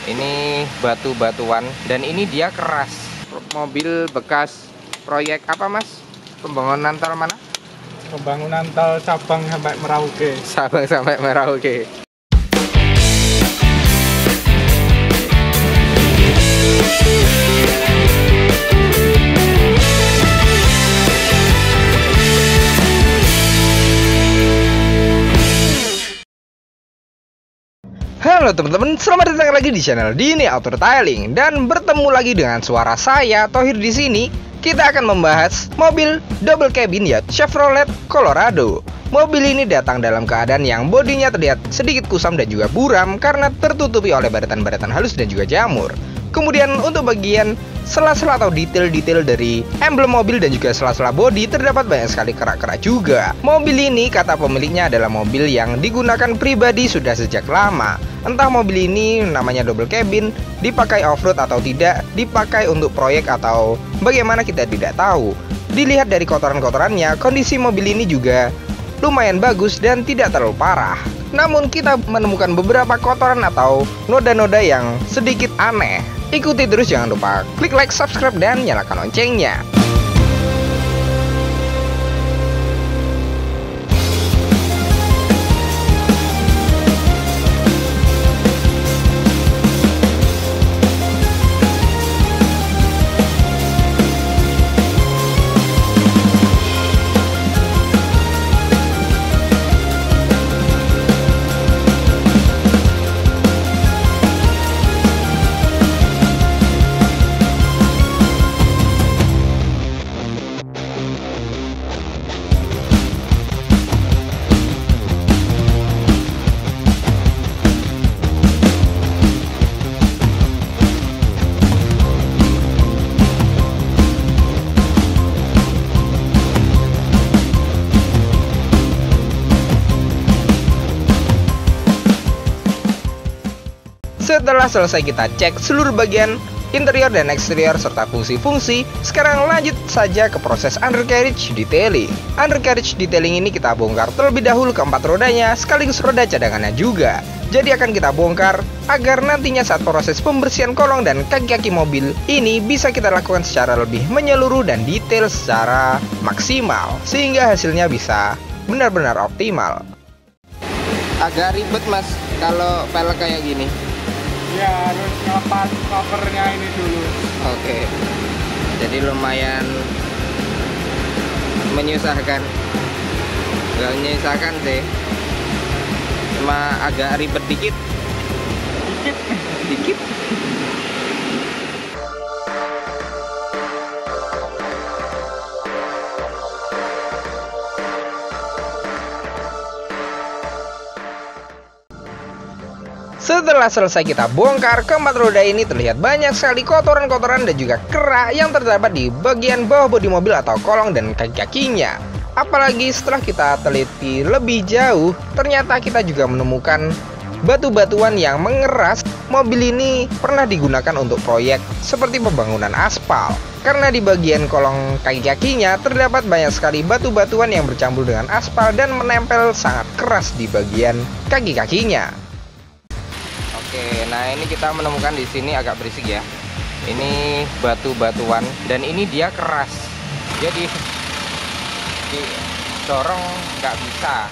Ini batu-batuan dan ini dia keras. Mobil bekas proyek apa Mas? Pembangunan tol mana? Pembangunan tol Sabang sampai Merauke. Sabang sampai Merauke. Halo teman-teman, selamat datang lagi di channel Dini Auto Detailing dan bertemu lagi dengan suara saya Thohir di sini. Kita akan membahas mobil double cabin yacht Chevrolet Colorado. Mobil ini datang dalam keadaan yang bodinya terlihat sedikit kusam dan juga buram karena tertutupi oleh baratan-baratan halus dan juga jamur. Kemudian untuk bagian sela-sela atau detail-detail dari emblem mobil dan juga sela-sela bodi terdapat banyak sekali kerak-kerak juga. Mobil ini kata pemiliknya adalah mobil yang digunakan pribadi sudah sejak lama. Entah mobil ini namanya double cabin, dipakai off-road atau tidak, dipakai untuk proyek atau bagaimana kita tidak tahu. Dilihat dari kotoran-kotorannya, kondisi mobil ini juga lumayan bagus dan tidak terlalu parah. Namun kita menemukan beberapa kotoran atau noda-noda yang sedikit aneh. Ikuti terus, jangan lupa klik like, subscribe, dan nyalakan loncengnya. Setelah selesai kita cek seluruh bagian interior dan eksterior serta fungsi-fungsi, sekarang lanjut saja ke proses undercarriage detailing. Undercarriage detailing ini kita bongkar terlebih dahulu keempat rodanya sekaligus roda cadangannya juga. Jadi akan kita bongkar agar nantinya saat proses pembersihan kolong dan kaki-kaki mobil ini bisa kita lakukan secara lebih menyeluruh dan detail secara maksimal sehingga hasilnya bisa benar-benar optimal. Agak ribet Mas kalau pelek kayak gini. Ya, harus ngelepas covernya ini dulu. Oke. Jadi lumayan menyusahkan. Gak menyusahkan sih, cuma agak ribet dikit. Dikit. Setelah selesai kita bongkar, keempat roda ini terlihat banyak sekali kotoran-kotoran dan juga kerak yang terdapat di bagian bawah bodi mobil atau kolong dan kaki-kakinya. Apalagi setelah kita teliti lebih jauh, ternyata kita juga menemukan batu-batuan yang mengeras. Mobil ini pernah digunakan untuk proyek seperti pembangunan aspal. Karena di bagian kolong kaki-kakinya terdapat banyak sekali batu-batuan yang bercampur dengan aspal dan menempel sangat keras di bagian kaki-kakinya. Oke, nah ini kita menemukan di sini agak berisik ya. Ini batu-batuan dan ini dia keras. Jadi didorong nggak bisa.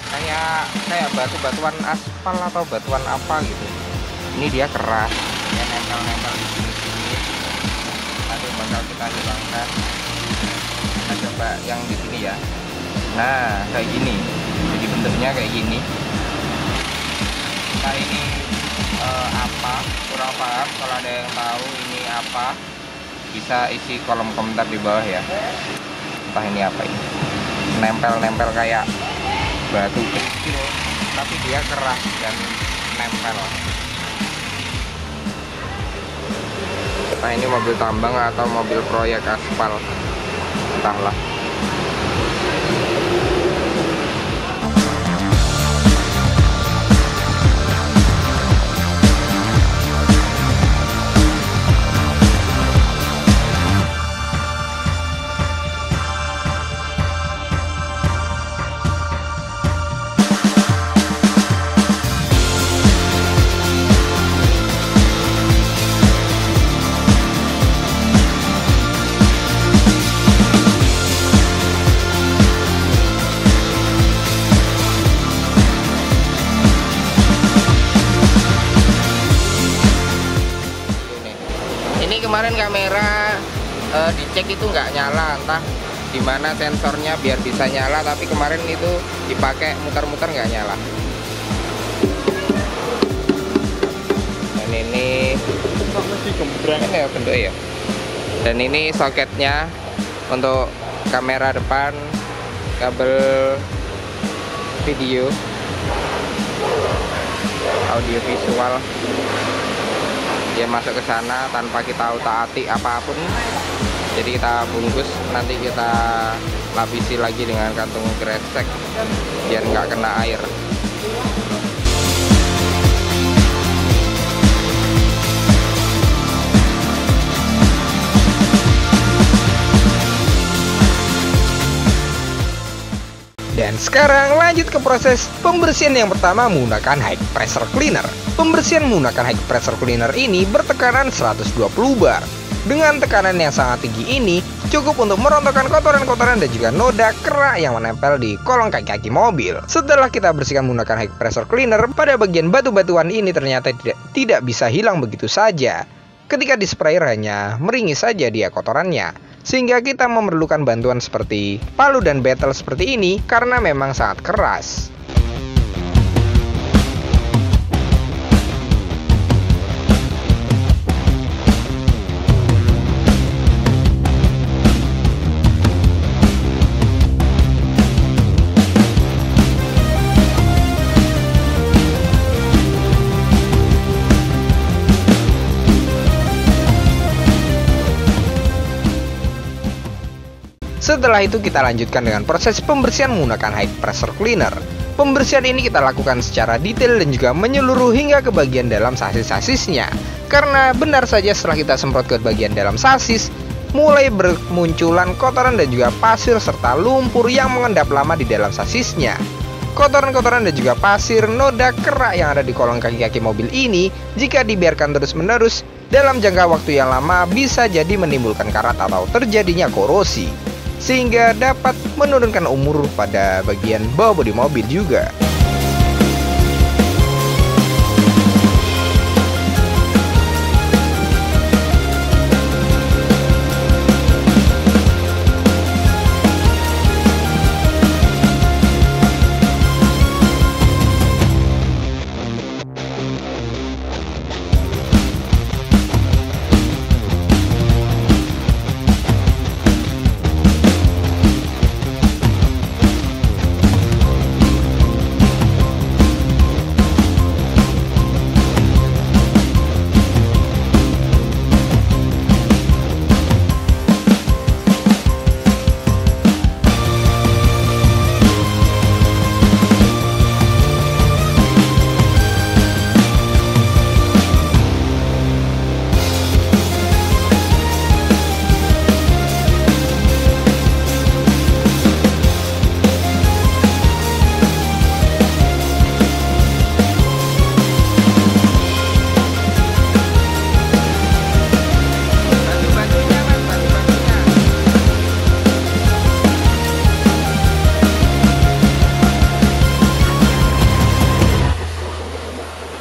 Kayak batu-batuan aspal atau batuan apa gitu. Ini dia keras. Ya nempel-nempel di sini. Nanti bakal kita hilangkan. Kita coba yang di sini ya. Nah, kayak gini. Jadi bentuknya kayak gini. Nah ini apa, kurang paham. Kalau ada yang tahu ini apa, bisa isi kolom komentar di bawah ya. Entah ini apa ini, nempel-nempel kayak batu kecil tapi dia keras dan nempel. Nah ini mobil tambang atau mobil proyek aspal, entahlah. Ini kemarin kamera dicek itu nggak nyala, entah di mana sensornya biar bisa nyala, tapi kemarin itu dipakai muter-muter nggak nyala. Dan ini ya bentuk ya. Dan ini soketnya untuk kamera depan, kabel video, audio visual. Dia masuk ke sana tanpa kita utak-atik apapun. Jadi kita bungkus, nanti kita lapisi lagi dengan kantung kresek biar nggak kena air. Dan sekarang lanjut ke proses pembersihan yang pertama menggunakan high pressure cleaner. Pembersihan menggunakan high pressure cleaner ini bertekanan 120 bar. Dengan tekanan yang sangat tinggi ini cukup untuk merontokkan kotoran-kotoran dan juga noda kerak yang menempel di kolong kaki-kaki mobil. Setelah kita bersihkan menggunakan high pressure cleaner, pada bagian batu-batuan ini ternyata tidak bisa hilang begitu saja. Ketika di sprayer hanya meringis saja dia kotorannya, sehingga kita memerlukan bantuan seperti palu dan betel seperti ini karena memang sangat keras. Setelah itu kita lanjutkan dengan proses pembersihan menggunakan high pressure cleaner. Pembersihan ini kita lakukan secara detail dan juga menyeluruh hingga ke bagian dalam sasis-sasisnya. Karena benar saja setelah kita semprot ke bagian dalam sasis, mulai bermunculan kotoran dan juga pasir serta lumpur yang mengendap lama di dalam sasisnya. Kotoran-kotoran dan juga pasir, noda kerak yang ada di kolong kaki-kaki mobil ini jika dibiarkan terus-menerus dalam jangka waktu yang lama bisa jadi menimbulkan karat atau terjadinya korosi, sehingga dapat menurunkan umur pada bagian bawah bodi mobil juga.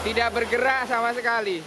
Tidak bergerak sama sekali.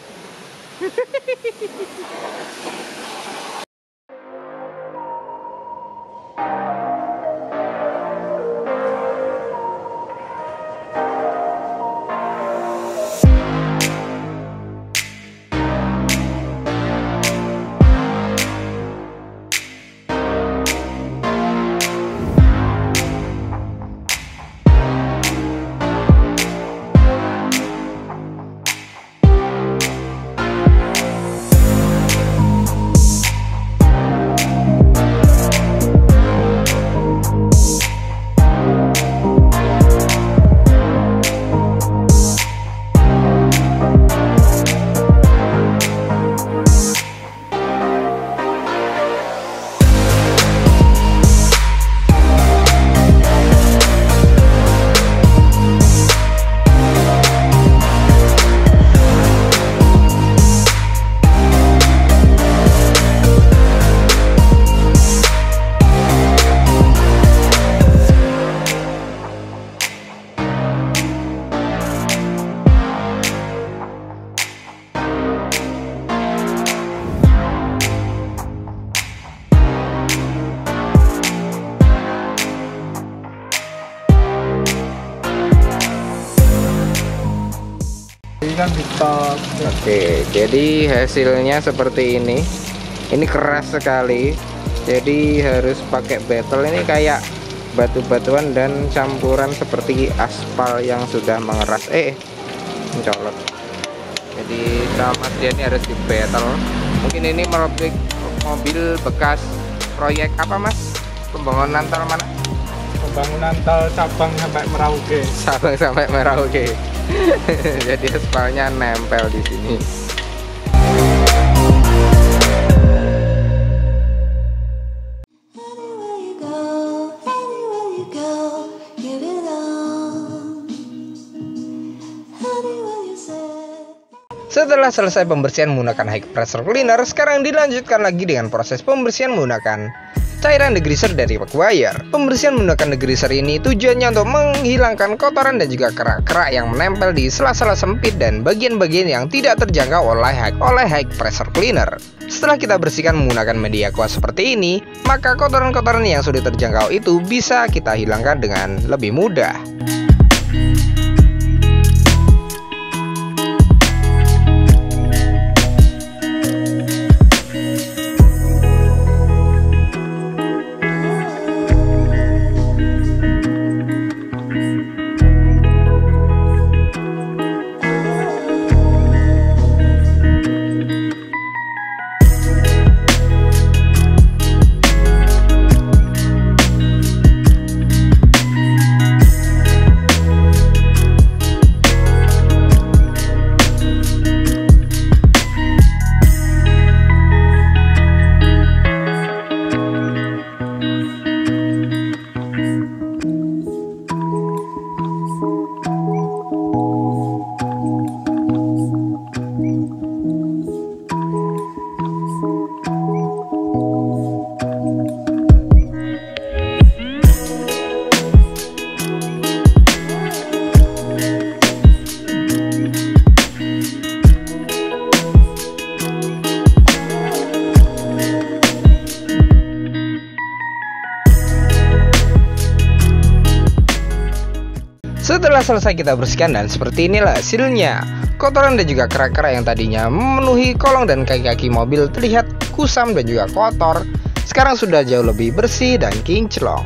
kan di top. Oke, jadi hasilnya seperti ini. Ini keras sekali. Jadi harus pakai battle, ini kayak batu-batuan dan campuran seperti aspal yang sudah mengeras. Mencolok. Jadi sama Mas Dian ini harus di battle. Mungkin ini merobek mobil bekas proyek apa Mas? Pembangunan tol mana? Pembangunan tol Sabang sampai Merauke. Sabang sampai Merauke. Jadi aspalnya nempel di sini. Setelah selesai pembersihan menggunakan high pressure cleaner, sekarang dilanjutkan lagi dengan proses pembersihan menggunakan cairan degreaser dari Macguire. Pembersihan menggunakan degreaser ini tujuannya untuk menghilangkan kotoran dan juga kerak-kerak yang menempel di sela-sela sempit dan bagian-bagian yang tidak terjangkau oleh high pressure cleaner. Setelah kita bersihkan menggunakan media aqua seperti ini, maka kotoran-kotoran yang sudah terjangkau itu bisa kita hilangkan dengan lebih mudah. Setelah selesai kita bersihkan dan seperti inilah hasilnya. Kotoran dan juga kerak-kerak yang tadinya memenuhi kolong dan kaki-kaki mobil terlihat kusam dan juga kotor, sekarang sudah jauh lebih bersih dan kinclong.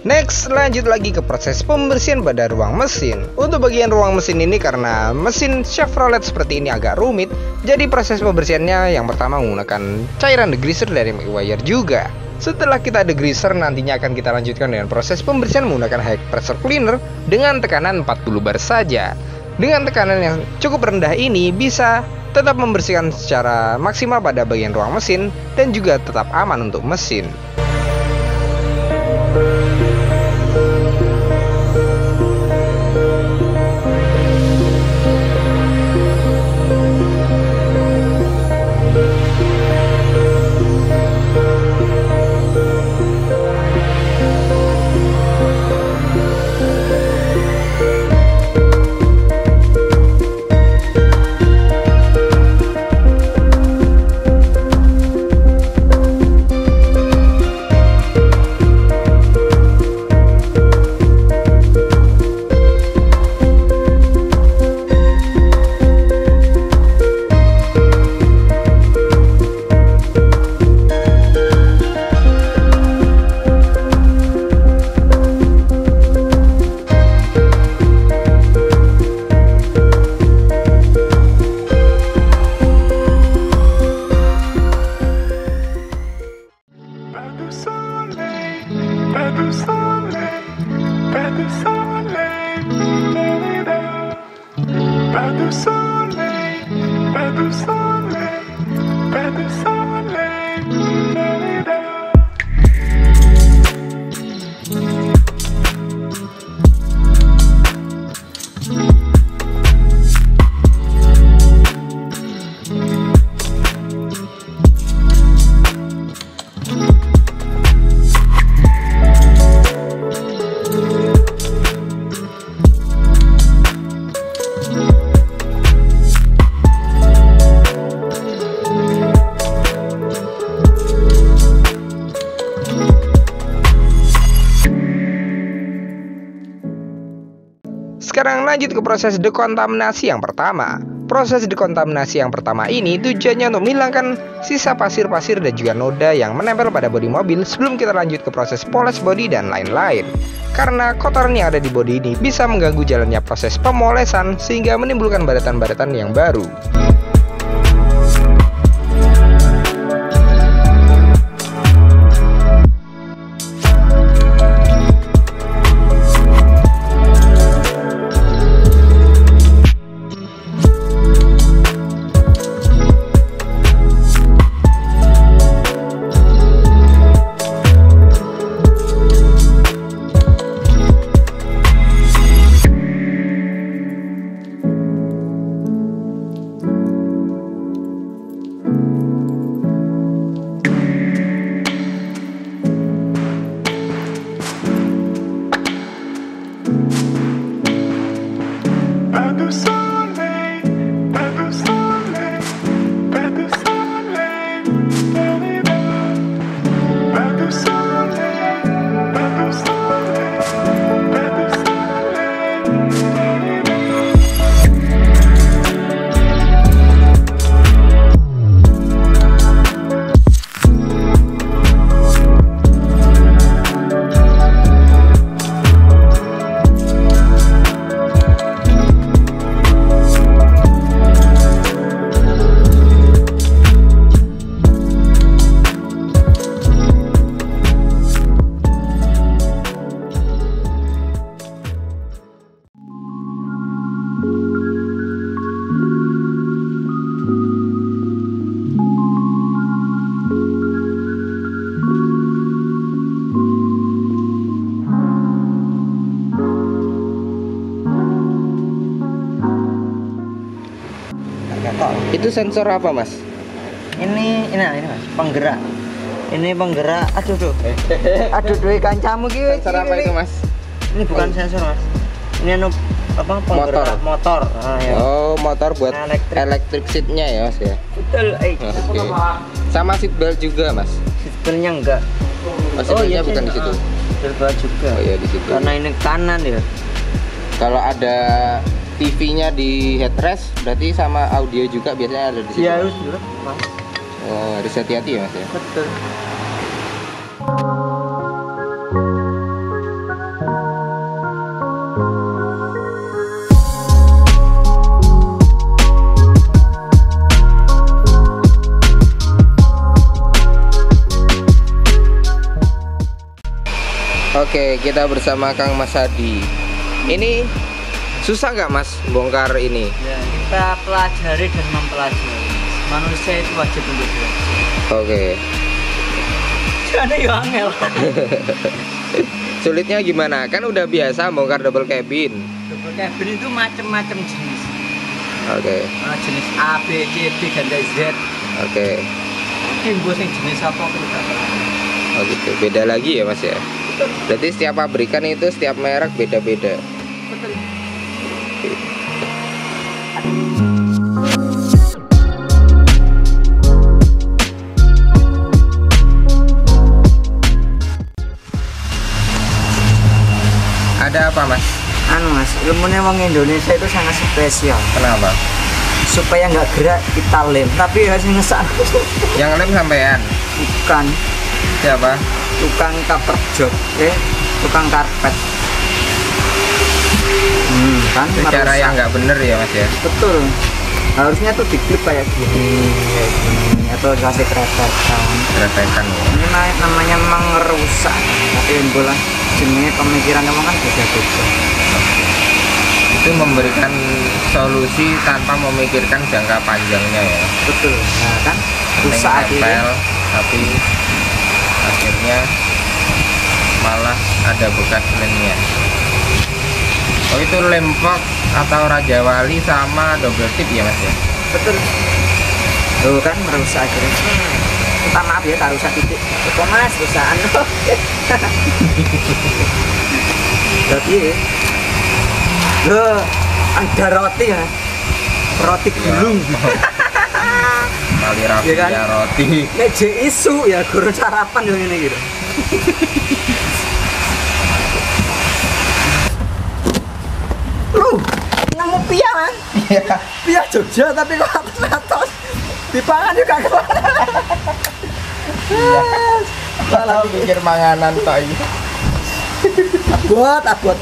Next, lanjut lagi ke proses pembersihan pada ruang mesin. Untuk bagian ruang mesin ini karena mesin Chevrolet seperti ini agak rumit, jadi proses pembersihannya yang pertama menggunakan cairan degreaser dari Macguire juga. Setelah kita degreaser, nantinya akan kita lanjutkan dengan proses pembersihan menggunakan high pressure cleaner dengan tekanan 40 bar saja. Dengan tekanan yang cukup rendah ini bisa tetap membersihkan secara maksimal pada bagian ruang mesin dan juga tetap aman untuk mesin. Sekarang lanjut ke proses dekontaminasi yang pertama. Proses dekontaminasi yang pertama ini tujuannya untuk menghilangkan sisa pasir-pasir dan juga noda yang menempel pada bodi mobil sebelum kita lanjut ke proses poles bodi dan lain-lain. Karena kotoran yang ada di bodi ini bisa mengganggu jalannya proses pemolesan sehingga menimbulkan baratan-baratan yang baru. Itu sensor apa, Mas? Ini Mas, penggerak. Ini penggerak. Aduh kancamu ki. Sensor apa itu, Mas? Ini bukan sensor, Mas. Ini apa penggerak motor. Ya. Oh, motor buat electric seatnya ya, Mas ya. Betul, Okay. Sama seat belt juga, Mas. Seat beltnya enggak. Oh, iya, bukan di situ. Seat belt juga. Oh iya, di situ. Karena ini kanan ya. Kalau ada TV-nya di headrest, berarti sama audio juga biasanya ada di situ. Iya, harus juga, Mas. Oh, harus hati-hati ya, Mas ya. Betul. Oke, kita bersama Kang Mas Hadi. Ini susah nggak, Mas, bongkar ini? Ya, kita pelajari dan mempelajari. Manusia itu wajib untuk belajar. Oke. Jadi ya angel. Sulitnya gimana? Kan udah biasa bongkar double cabin. Double cabin itu macam-macam jenis. Oke. Jenis A, B, C, D, dan Z. Oke. Timbul yang jenis apa kita? Oh gitu. Beda lagi ya Mas ya? Betul. Berarti setiap pabrikan itu setiap merek beda-beda. Betul. Ada apa Mas? Mas, ilmunya wong Indonesia itu sangat spesial. Kenapa? Supaya nggak gerak kita lem, tapi harus ngesak. Yang lem sampean? Bukan. Siapa? Tukang cover job, tukang karpet. Kan Cara yang nggak bener ya Mas ya? Betul. Harusnya tuh diklip kayak gini, atau kasih kretekan. Kretekan ya. Ini namanya memang merusak. Tapi bola jenis pemikiran memang kan beda-beda. Itu memberikan solusi tanpa memikirkan jangka panjangnya ya. Betul. Nah kan rusak akhirnya. Tapi akhirnya malah ada bekas lemnya. Oh itu lempok atau Raja Wali sama double tip ya Mas ya? Betul. Tuh kan merusak akhirnya. Minta maaf ya tak rusak titik. Itu Mas rusaan. Jadi loh, ada roti ya. Roti gulung. Kali rapi ya kan? Ya roti. Meje isu ya guru sarapan yang ini gitu. Lu nemu pia kan? Pia Jogja tapi kok atas-atas. Dipangan juga kemana? Malah pikir manganan toh ini. Abot.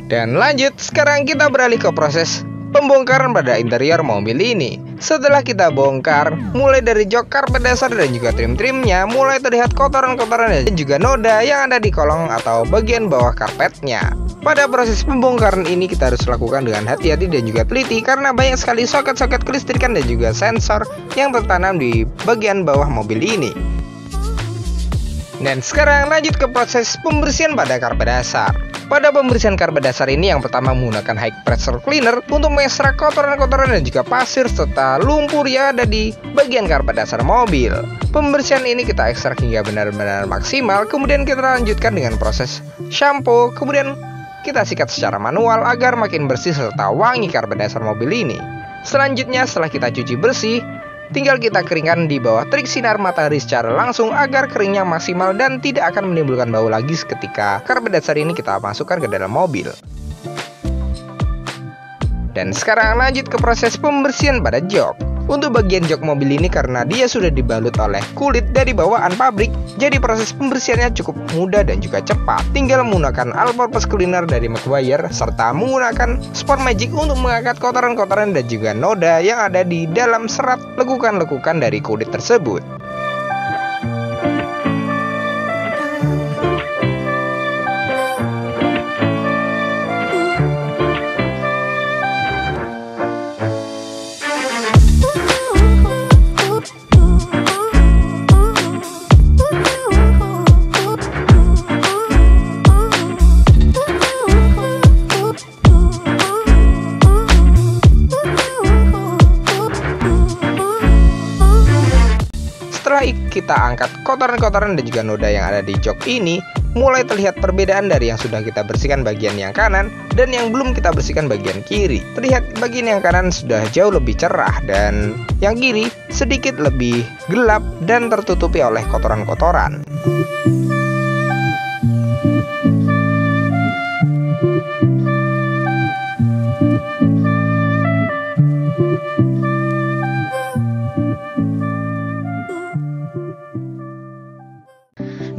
Dan lanjut, sekarang kita beralih ke proses pembongkaran pada interior mobil ini. Setelah kita bongkar, mulai dari jok, karpet dasar dan juga trim-trimnya, mulai terlihat kotoran-kotoran dan juga noda yang ada di kolong atau bagian bawah karpetnya. Pada proses pembongkaran ini kita harus lakukan dengan hati-hati dan juga teliti karena banyak sekali soket-soket kelistrikan dan juga sensor yang tertanam di bagian bawah mobil ini. Dan sekarang lanjut ke proses pembersihan pada karpet dasar. Pada pembersihan karpet dasar ini yang pertama menggunakan high pressure cleaner untuk mengekstrak kotoran-kotoran dan juga pasir serta lumpur yang ada di bagian karpet dasar mobil. Pembersihan ini kita ekstrak hingga benar-benar maksimal, kemudian kita lanjutkan dengan proses shampoo, kemudian kita sikat secara manual agar makin bersih serta wangi karpet dasar mobil ini. Selanjutnya setelah kita cuci bersih, tinggal kita keringkan di bawah terik sinar matahari secara langsung agar keringnya maksimal dan tidak akan menimbulkan bau lagi ketika karpet dasar ini kita masukkan ke dalam mobil. Dan sekarang lanjut ke proses pembersihan pada jok. Untuk bagian jok mobil ini karena dia sudah dibalut oleh kulit dari bawaan pabrik, jadi proses pembersihannya cukup mudah dan juga cepat. Tinggal menggunakan all-purpose cleaner dari Meguiar serta menggunakan Sport Magic untuk mengangkat kotoran-kotoran dan juga noda yang ada di dalam serat lekukan-lekukan dari kulit tersebut. Setelah kita angkat kotoran-kotoran dan juga noda yang ada di jok ini, mulai terlihat perbedaan dari yang sudah kita bersihkan bagian yang kanan dan yang belum kita bersihkan bagian kiri. Terlihat bagian yang kanan sudah jauh lebih cerah dan yang kiri sedikit lebih gelap dan tertutupi oleh kotoran-kotoran.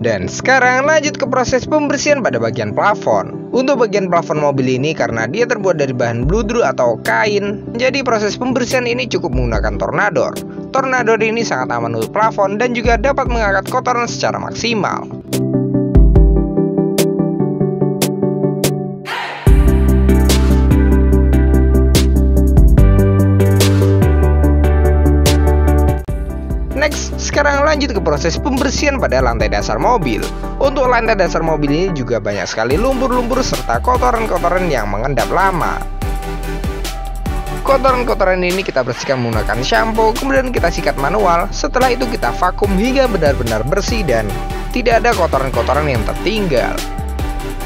Dan sekarang lanjut ke proses pembersihan pada bagian plafon. Untuk bagian plafon mobil ini karena dia terbuat dari bahan bludru atau kain, jadi proses pembersihan ini cukup menggunakan tornador. Tornador ini sangat aman untuk plafon dan juga dapat mengangkat kotoran secara maksimal. Sekarang lanjut ke proses pembersihan pada lantai dasar mobil. Untuk lantai dasar mobil ini juga banyak sekali lumpur-lumpur serta kotoran-kotoran yang mengendap lama. Kotoran-kotoran ini kita bersihkan menggunakan shampoo, kemudian kita sikat manual. Setelah itu kita vakum hingga benar-benar bersih dan tidak ada kotoran-kotoran yang tertinggal.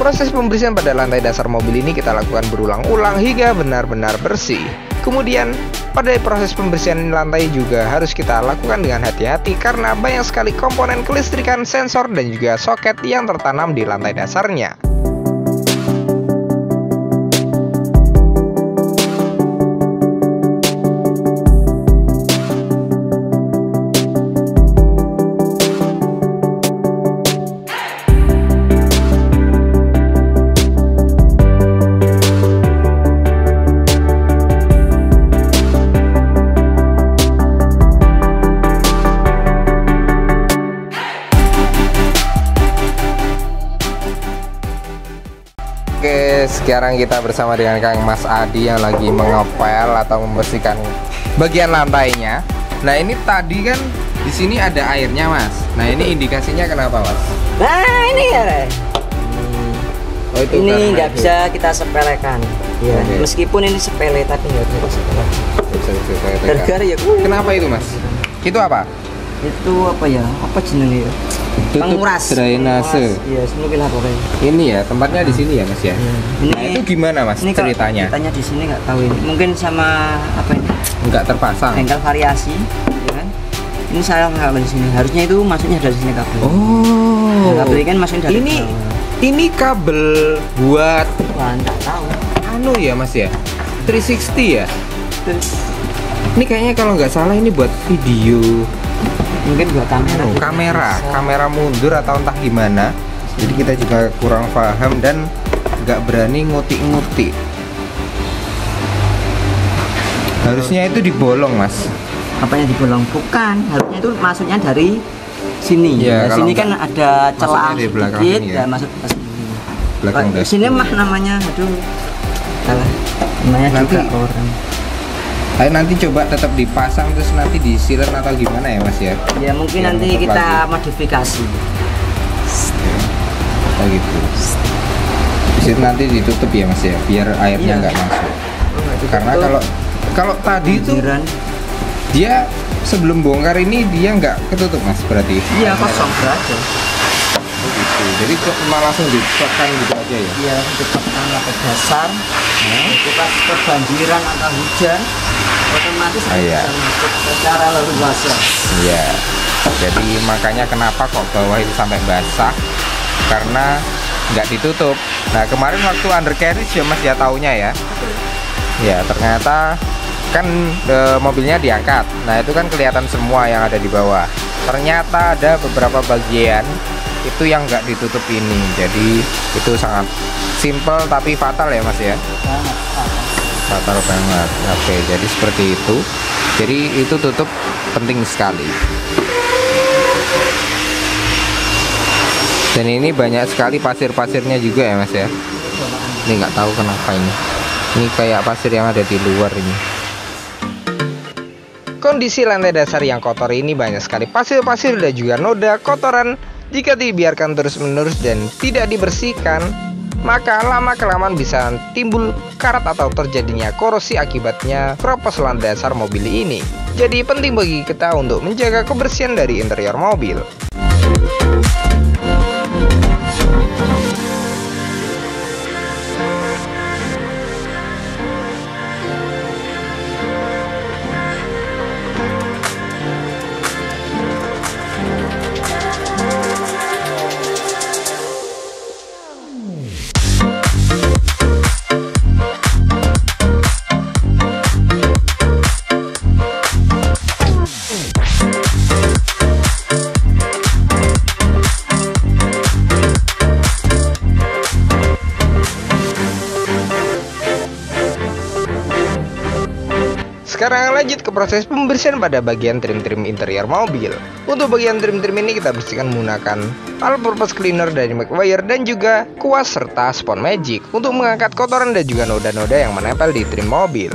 Proses pembersihan pada lantai dasar mobil ini kita lakukan berulang-ulang hingga benar-benar bersih. Kemudian pada proses pembersihan lantai juga harus kita lakukan dengan hati-hati karena banyak sekali komponen kelistrikan, sensor, dan juga soket yang tertanam di lantai dasarnya. Oke, sekarang kita bersama dengan Kang Mas Adi yang lagi mengepel atau membersihkan bagian lantainya. Nah, ini tadi kan di sini ada airnya, Mas. Nah, ini indikasinya kenapa, Mas? Nah, ini ya, Re. Oh, itu Ini nggak itu. bisa kita sepelekan. Ya, Oke. meskipun ini sepele tapi nggak bisa kita sepelekan. Bisa. Gara-gara ya, Kenapa itu, Mas? Itu apa? itu apa ya? Apa jenenge ya? Tutup Penguras. drainase. Iya, mungkin apa kayak. Ini ya, tempatnya di sini ya, Mas ya. Ini, Nah, itu gimana, Mas, ini kalau ceritanya? ceritanya di sini nggak tahu ini. Mungkin sama apa ini? Enggak terpasang. Bengkel variasi, ya kan? Ini saya kalau di sini harusnya itu masuknya dari sini kabel. Oh. Nah, kabel ini kan masuknya dari Ini bawah. ini kabel buat Wah, nggak tahu. anu ya, Mas ya. 360 ya. Terus Ini kayaknya kalau nggak salah ini buat video. mungkin buat kamera. kamera mundur atau entah gimana. Jadi kita juga kurang paham dan nggak berani ngutik-ngutik. Harusnya itu dibolong, Mas. Apanya dibolong? Bukan, harusnya itu masuknya dari sini. Iya, Nah, kalau sini enggak, kan ada celah masuknya di belakang sedikit, ini ya. ya masuk ke sini. Belakang Di sini dashboard. mah namanya, aduh, salah. Namanya Nanti- juga orang. Ayo nanti coba tetap dipasang terus nanti disilen atau gimana ya, Mas ya? Ya mungkin Ya, nanti tetap kita lagi. modifikasi. Oh gitu. Bisa nanti ditutup ya, Mas ya, biar airnya Iya. nggak masuk. Karena kalau tadi itu Pinggiran. dia sebelum bongkar ini dia nggak ketutup, Mas, berarti? Iya kosong berada. Oh, gitu. Jadi cuma langsung ditekan gitu aja ya? Iya, ditekan ke dasar. Itu pas kebanjiran atau hujan, otomatis Iya. bisa masuk secara leluasa. Iya. Jadi makanya kenapa kok bawah itu sampai basah? Karena nggak ditutup. Nah, kemarin waktu undercarriage ya, Mas ya, taunya ya. Ya, ternyata kan mobilnya diangkat. Nah, itu kan kelihatan semua yang ada di bawah. Ternyata ada beberapa bagian itu yang nggak ditutup ini. Jadi itu sangat simple tapi fatal ya, Mas ya. Fatal banget. Oke, jadi seperti itu. Jadi itu tutup penting sekali. Dan ini banyak sekali pasir-pasirnya juga ya, Mas ya. Ini nggak tahu kenapa ini. Ini kayak pasir yang ada di luar ini. Kondisi lantai dasar yang kotor ini banyak sekali pasir-pasir dan juga noda kotoran. Jika dibiarkan terus-menerus dan tidak dibersihkan, maka lama-kelamaan bisa timbul karat atau terjadinya korosi akibatnya keropos lantai dasar mobil ini. Jadi penting bagi kita untuk menjaga kebersihan dari interior mobil. Sekarang lanjut ke proses pembersihan pada bagian trim-trim interior mobil. Untuk bagian trim-trim ini kita bersihkan menggunakan all-purpose cleaner dari Macwire dan juga kuas serta spon magic untuk mengangkat kotoran dan juga noda-noda yang menempel di trim mobil.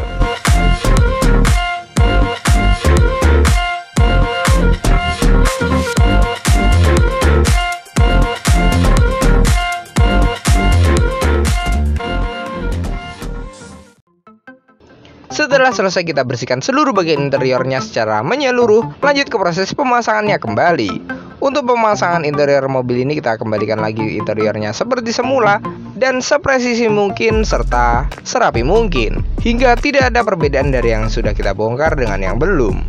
Setelah selesai kita bersihkan seluruh bagian interiornya secara menyeluruh, lanjut ke proses pemasangannya kembali. Untuk pemasangan interior mobil ini kita kembalikan lagi interiornya seperti semula dan sepresisi mungkin serta serapi mungkin, hingga tidak ada perbedaan dari yang sudah kita bongkar dengan yang belum.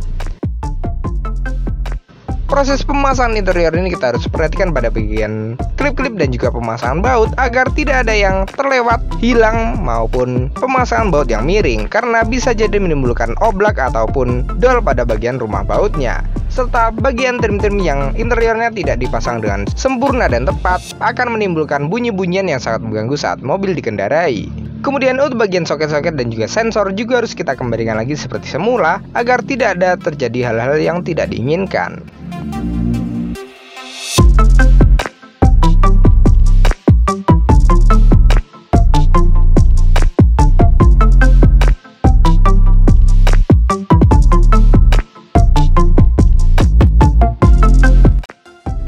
Proses pemasangan interior ini kita harus perhatikan pada bagian klip-klip dan juga pemasangan baut agar tidak ada yang terlewat, hilang maupun pemasangan baut yang miring, karena bisa jadi menimbulkan oblak ataupun dol pada bagian rumah bautnya. Serta bagian trim-trim yang interiornya tidak dipasang dengan sempurna dan tepat akan menimbulkan bunyi-bunyian yang sangat mengganggu saat mobil dikendarai. Kemudian untuk bagian soket-soket dan juga sensor juga harus kita kembalikan lagi seperti semula agar tidak ada terjadi hal-hal yang tidak diinginkan.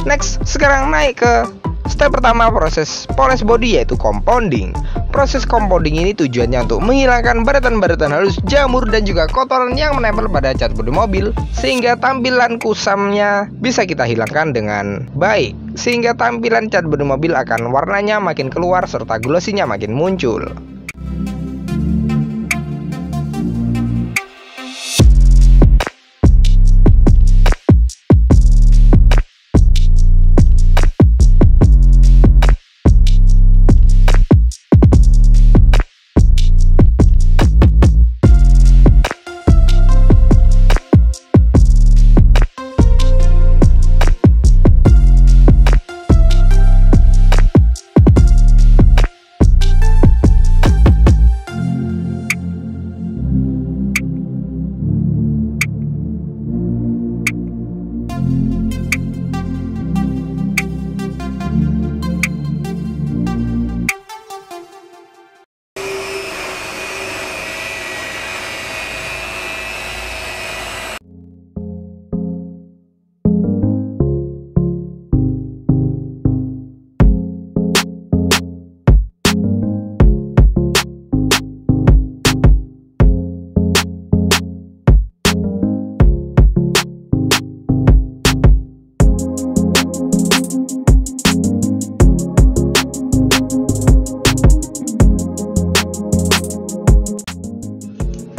Next, sekarang naik ke step pertama proses poles body, yaitu compounding. Proses compounding ini tujuannya untuk menghilangkan baratan-baratan halus, jamur, dan juga kotoran yang menempel pada cat bodi mobil, sehingga tampilan kusamnya bisa kita hilangkan dengan baik, sehingga tampilan cat bodi mobil akan warnanya makin keluar serta glossinya makin muncul.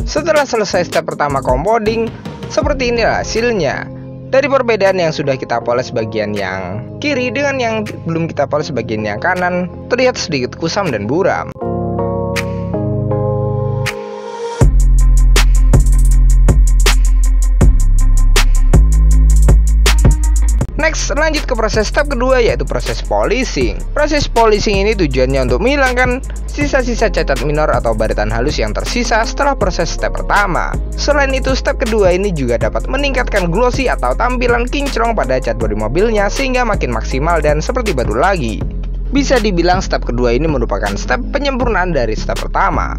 Setelah selesai step pertama compounding, seperti inilah hasilnya. Dari perbedaan yang sudah kita poles bagian yang kiri dengan yang belum kita poles bagian yang kanan, terlihat sedikit kusam dan buram. Next, lanjut ke proses step kedua, yaitu proses polishing. Proses polishing ini tujuannya untuk menghilangkan sisa-sisa cacat minor atau baratan halus yang tersisa setelah proses step pertama. Selain itu, step kedua ini juga dapat meningkatkan glossy atau tampilan kinclong pada cat bodi mobilnya sehingga makin maksimal dan seperti baru lagi. Bisa dibilang step kedua ini merupakan step penyempurnaan dari step pertama.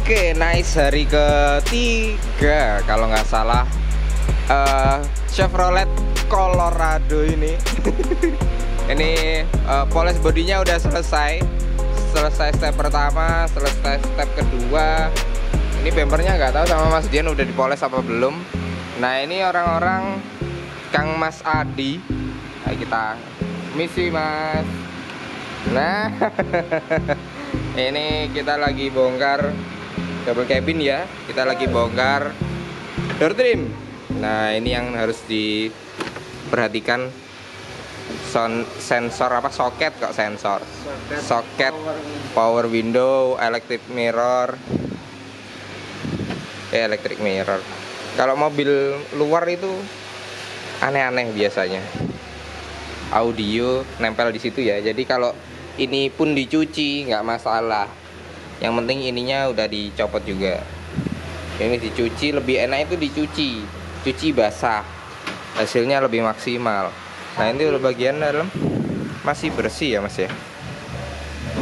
Oke, nice, hari ketiga kalau nggak salah Chevrolet Colorado ini. Ini poles bodinya udah selesai step pertama, selesai step kedua. Ini bempernya nggak tahu sama Mas Dian udah dipoles apa belum. Nah, ini orang-orang Kang Mas Adi. Nah, kita misi Mas. Nah, ini kita lagi bongkar double cabin ya. Kita lagi bongkar door trim. Nah, ini yang harus diperhatikan. Sensor apa, soket kok sensor. Soket, power window, electric mirror. Electric mirror. Kalau mobil luar itu aneh-aneh biasanya. Audio nempel di situ ya. Jadi kalau ini pun dicuci nggak masalah. Yang penting ininya udah dicopot juga. Ini dicuci, lebih enak itu dicuci, cuci basah. hasilnya lebih maksimal. Nah ini udah bagian dalam masih bersih ya Mas ya.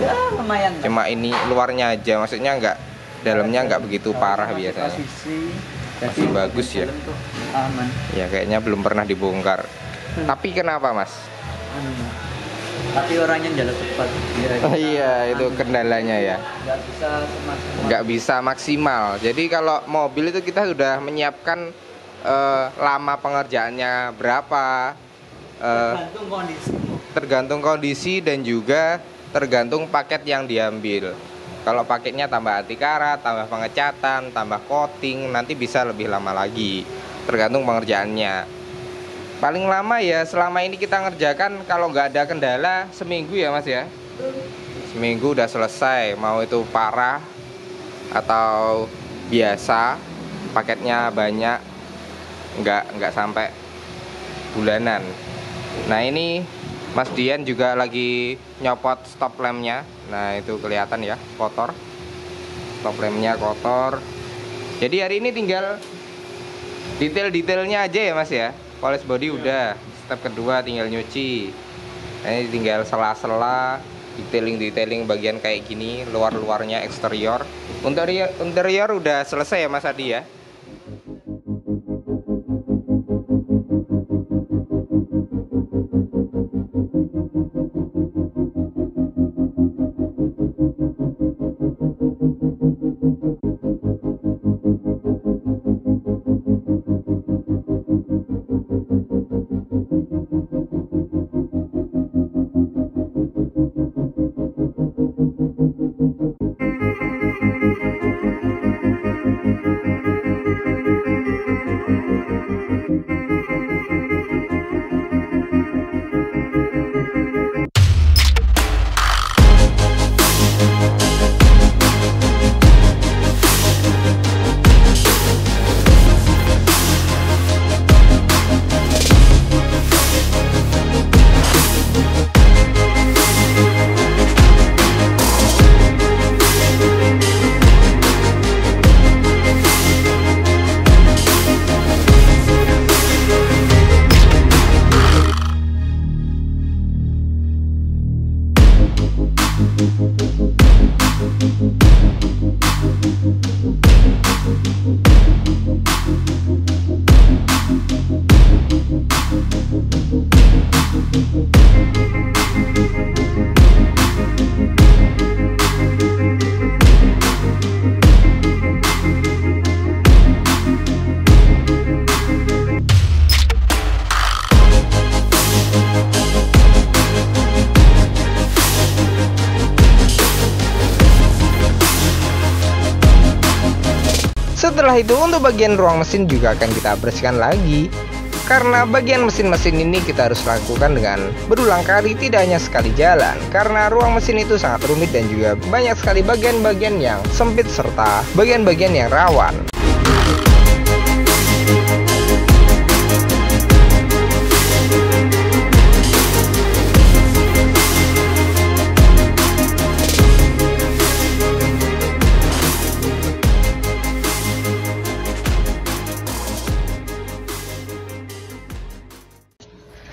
Ya lumayan. Cuma ini luarnya aja, maksudnya nggak dalamnya nggak begitu parah biasanya. Masih bagus ya. Aman. Ya kayaknya belum pernah dibongkar. Tapi kenapa Mas? Tapi orangnya jalan cepat. Iya itu kendalanya ya. Nggak bisa maksimal. Jadi kalau mobil itu kita sudah menyiapkan lama pengerjaannya berapa. Tergantung kondisi. Tergantung kondisi dan juga tergantung paket yang diambil. Kalau paketnya tambah anti-karat, tambah pengecatan, tambah coating, nanti bisa lebih lama lagi. Tergantung pengerjaannya. Paling lama ya selama ini kita ngerjakan kalau nggak ada kendala seminggu ya Mas ya. Seminggu udah selesai. Mau itu parah atau biasa, paketnya banyak, nggak sampai bulanan. Nah ini Mas Dian juga lagi nyopot stop lampnya. Nah itu kelihatan ya, kotor. Stop lampnya kotor. Jadi hari ini tinggal detail-detailnya aja ya Mas ya. Polish body udah. Step kedua tinggal nyuci. Nah, ini tinggal sela-sela, detailing bagian kayak gini, luar-luarnya eksterior. Interior udah selesai ya Mas Adi ya. Setelah itu untuk bagian ruang mesin juga akan kita bersihkan lagi. Karena bagian mesin-mesin ini kita harus lakukan dengan berulang kali, tidak hanya sekali jalan. Karena ruang mesin itu sangat rumit dan juga banyak sekali bagian-bagian yang sempit serta bagian-bagian yang rawan.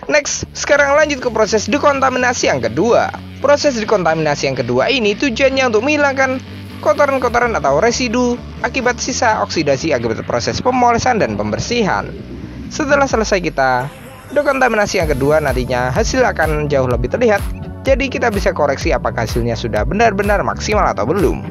Next, sekarang lanjut ke proses dekontaminasi yang kedua. Proses dekontaminasi yang kedua ini tujuannya untuk menghilangkan kotoran-kotoran atau residu akibat sisa oksidasi akibat proses pemolesan dan pembersihan. Setelah selesai kita dekontaminasi yang kedua, nantinya hasil akan jauh lebih terlihat. Jadi kita bisa koreksi apakah hasilnya sudah benar-benar maksimal atau belum.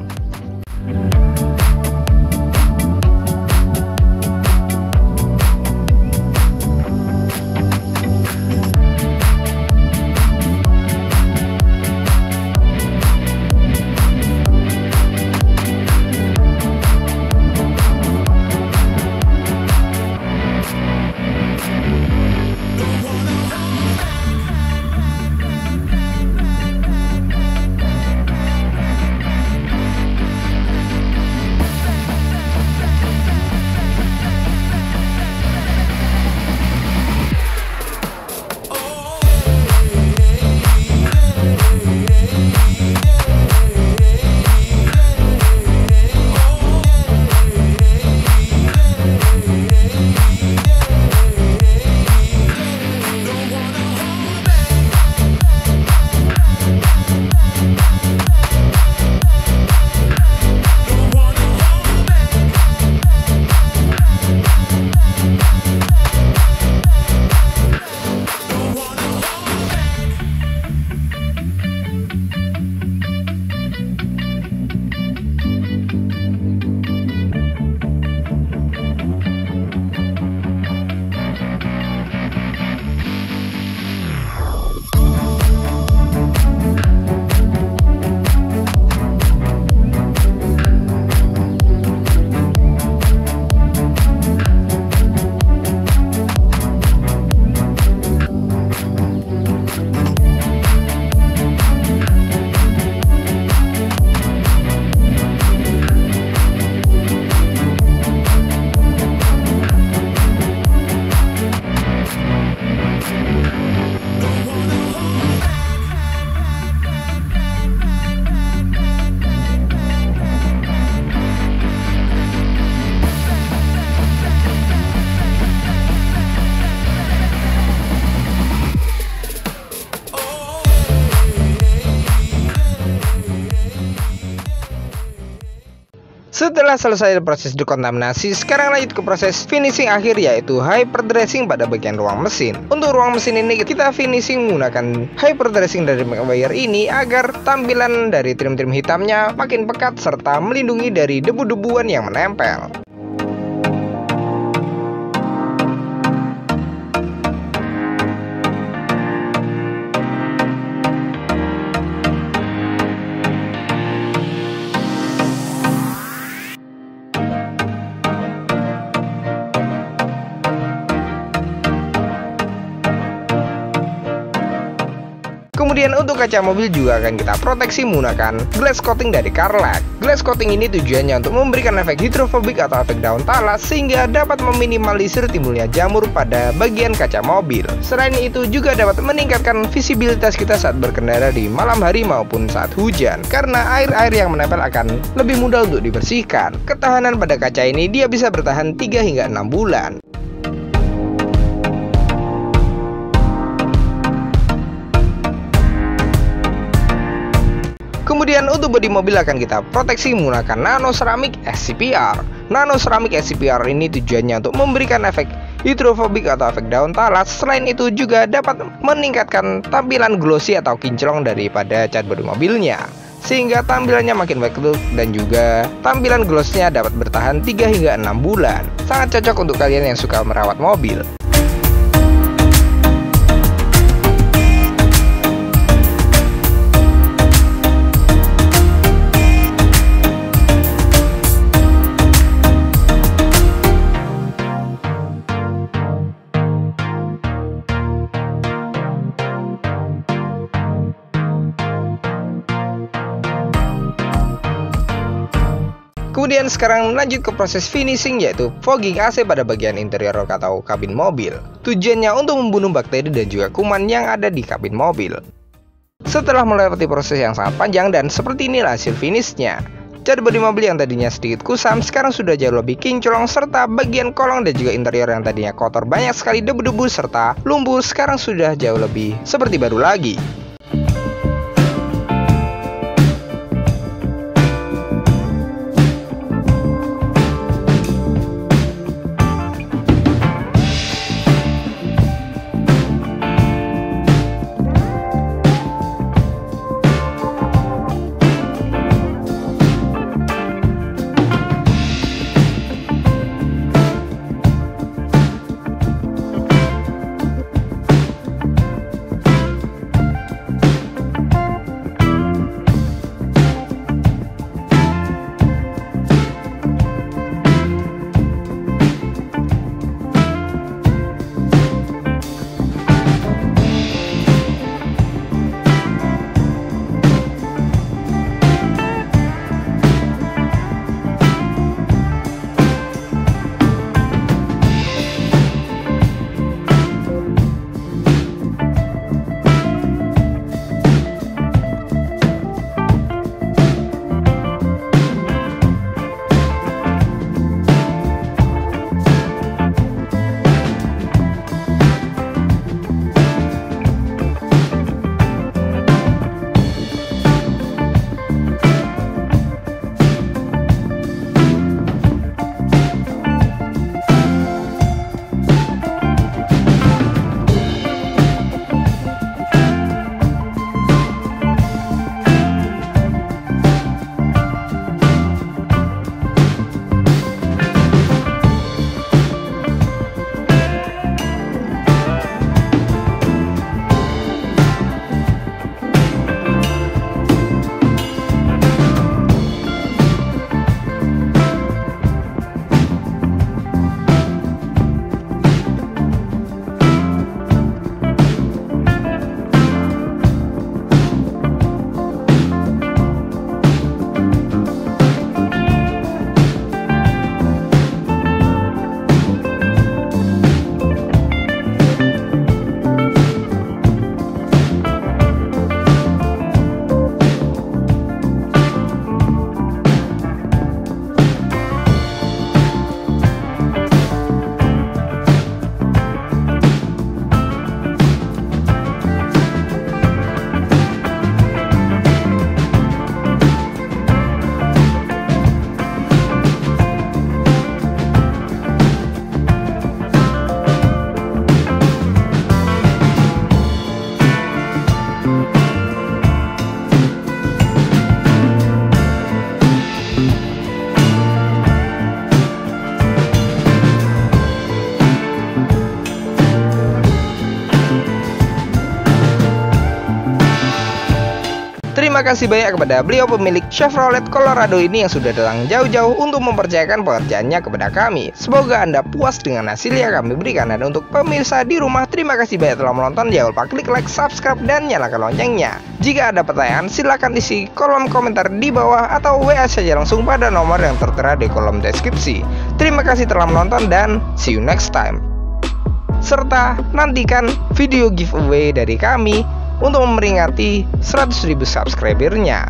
Setelah selesai proses dekontaminasi, sekarang lanjut ke proses finishing akhir, yaitu hyperdressing pada bagian ruang mesin. Untuk ruang mesin ini kita finishing menggunakan hyperdressing dari McWire ini agar tampilan dari trim-trim hitamnya makin pekat serta melindungi dari debu-debuan yang menempel. Kemudian untuk kaca mobil juga akan kita proteksi menggunakan glass coating dari Carlac. Glass coating ini tujuannya untuk memberikan efek hidrofobik atau efek daun talas sehingga dapat meminimalisir timbulnya jamur pada bagian kaca mobil. Selain itu juga dapat meningkatkan visibilitas kita saat berkendara di malam hari maupun saat hujan, karena air-air yang menempel akan lebih mudah untuk dibersihkan. Ketahanan pada kaca ini dia bisa bertahan 3 hingga 6 bulan. Kemudian untuk bodi mobil akan kita proteksi menggunakan nano ceramic SCPR. Nano ceramic SCPR ini tujuannya untuk memberikan efek hidrofobik atau efek daun talas. Selain itu juga dapat meningkatkan tampilan glossy atau kinclong daripada cat bodi mobilnya, sehingga tampilannya makin baik dan juga tampilan glossnya dapat bertahan 3 hingga 6 bulan. Sangat cocok untuk kalian yang suka merawat mobil. Kemudian sekarang lanjut ke proses finishing, yaitu fogging AC pada bagian interior atau kabin mobil. Tujuannya untuk membunuh bakteri dan juga kuman yang ada di kabin mobil. Setelah melewati proses yang sangat panjang dan seperti inilah hasil finishnya. Cat bodi mobil yang tadinya sedikit kusam sekarang sudah jauh lebih kinclong, serta bagian kolong dan juga interior yang tadinya kotor banyak sekali debu-debu serta lumpur sekarang sudah jauh lebih seperti baru lagi. Terima kasih banyak kepada beliau pemilik Chevrolet Colorado ini yang sudah datang jauh-jauh untuk mempercayakan pekerjaannya kepada kami. Semoga Anda puas dengan hasil yang kami berikan. Dan untuk pemirsa di rumah, terima kasih banyak telah menonton. Jangan lupa klik like, subscribe, dan nyalakan loncengnya. Jika ada pertanyaan, silakan isi kolom komentar di bawah atau WA saja langsung pada nomor yang tertera di kolom deskripsi. Terima kasih telah menonton dan see you next time. Serta nantikan video giveaway dari kami untuk memperingati 100.000 subscribernya.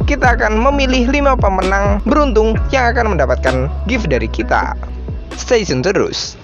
Kita akan memilih 5 pemenang beruntung yang akan mendapatkan gift dari kita. Stay tune terus.